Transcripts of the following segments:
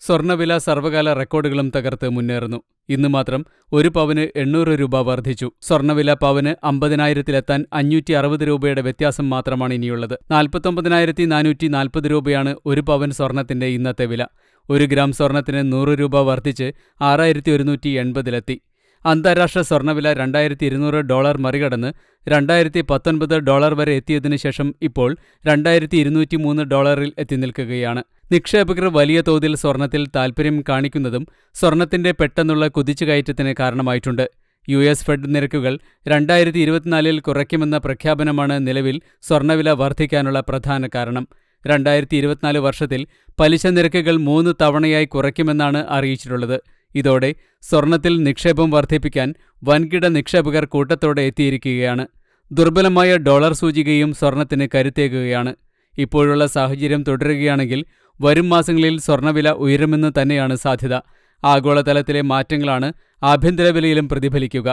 സ്വർണ്ണവില സർവകാല റെക്കോർഡുകളും തകർത്ത് മുന്നേറുന്നു. ഇന്ന് മാത്രം ഒരു പവന് 800 രൂപ വർദ്ധിച്ചു. സ്വർണ്ണവില പവന് 50,000-ലെത്താൻ 560 രൂപയുടെ വ്യത്യാസം മാത്രമാണ് ഇനിയുള്ളത്. 49,440 രൂപയാണ് ഒരു പവൻ സ്വർണത്തിന്റെ ഇന്നത്തെ വില. 1 ഗ്രാം സ്വർണത്തിന് 100 രൂപ വർദ്ധിച്ച് 6,180-ലെത്തി. അന്താരാഷ്ട്ര സ്വർണ്ണവില $2,200 മറികടന്ന് $2,019 വരെ എത്തിയതിനു ശേഷം ഇപ്പോൾ $2,203 എത്തി നിൽക്കുകയാണ്. നിക്ഷേപകർ വലിയ തോതിൽ സ്വർണത്തിൽ താൽപ്പര്യം കാണിക്കുന്നതും സ്വർണത്തിന്റെ പെട്ടെന്നുള്ള കുതിച്ചുകയറ്റത്തിന് കാരണമായിട്ടുണ്ട്. US ഫെഡ് നിരക്കുകൾ 2024 കുറയ്ക്കുമെന്ന പ്രഖ്യാപനമാണ് നിലവിൽ സ്വർണ്ണവില വർദ്ധിക്കാനുള്ള പ്രധാന കാരണം. 2024 വർഷത്തിൽ പലിശ നിരക്കുകൾ 3 തവണയായി കുറയ്ക്കുമെന്നാണ് അറിയിച്ചിട്ടുള്ളത്. ഇതോടെ സ്വർണത്തിൽ നിക്ഷേപം വർദ്ധിപ്പിക്കാൻ വൻകിട നിക്ഷേപകർ കൂട്ടത്തോടെ എത്തിയിരിക്കുകയാണ്. ദുർബലമായ ഡോളർ സൂചികയും സ്വർണത്തിന് കരുത്തേകുകയാണ്. ഇപ്പോഴുള്ള സാഹചര്യം തുടരുകയാണെങ്കിൽ വരും മാസങ്ങളിൽ സ്വർണ്ണവില ഉയരുമെന്ന് തന്നെയാണ് സാധ്യത. ആഗോളതലത്തിലെ മാറ്റങ്ങളാണ് ആഭ്യന്തര വിലയിലും പ്രതിഫലിക്കുക.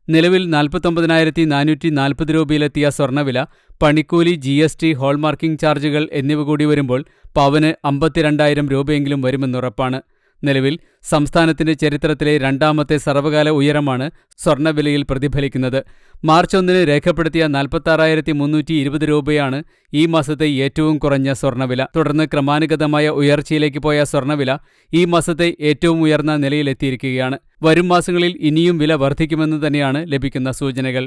നിലവിൽ 49,440 രൂപയിലെത്തിയ സ്വർണ്ണവില പണിക്കൂലി, GST, ഹോൾമാർക്കിംഗ് ചാർജുകൾ എന്നിവ കൂടി വരുമ്പോൾ പവന് 52,000 രൂപയെങ്കിലും വരുമെന്നുറപ്പാണ്. നിലവിൽ സംസ്ഥാനത്തിന്റെ ചരിത്രത്തിലെ രണ്ടാമത്തെ സർവകാല ഉയരമാണ് സ്വർണ്ണവിലയിൽ പ്രതിഫലിക്കുന്നത്. മാർച്ച് 1 രേഖപ്പെടുത്തിയ 46,320 രൂപയാണ് ഈ മാസത്തെ ഏറ്റവും കുറഞ്ഞ സ്വർണ്ണവില. തുടർന്ന് ക്രമാനുഗതമായ ഉയർച്ചയിലേക്ക് പോയ സ്വർണ്ണവില ഈ മാസത്തെ ഏറ്റവും ഉയർന്ന നിലയിലെത്തിയിരിക്കുകയാണ്. വരും മാസങ്ങളിൽ ഇനിയും വില വർദ്ധിക്കുമെന്ന് തന്നെയാണ് ലഭിക്കുന്ന സൂചനകൾ.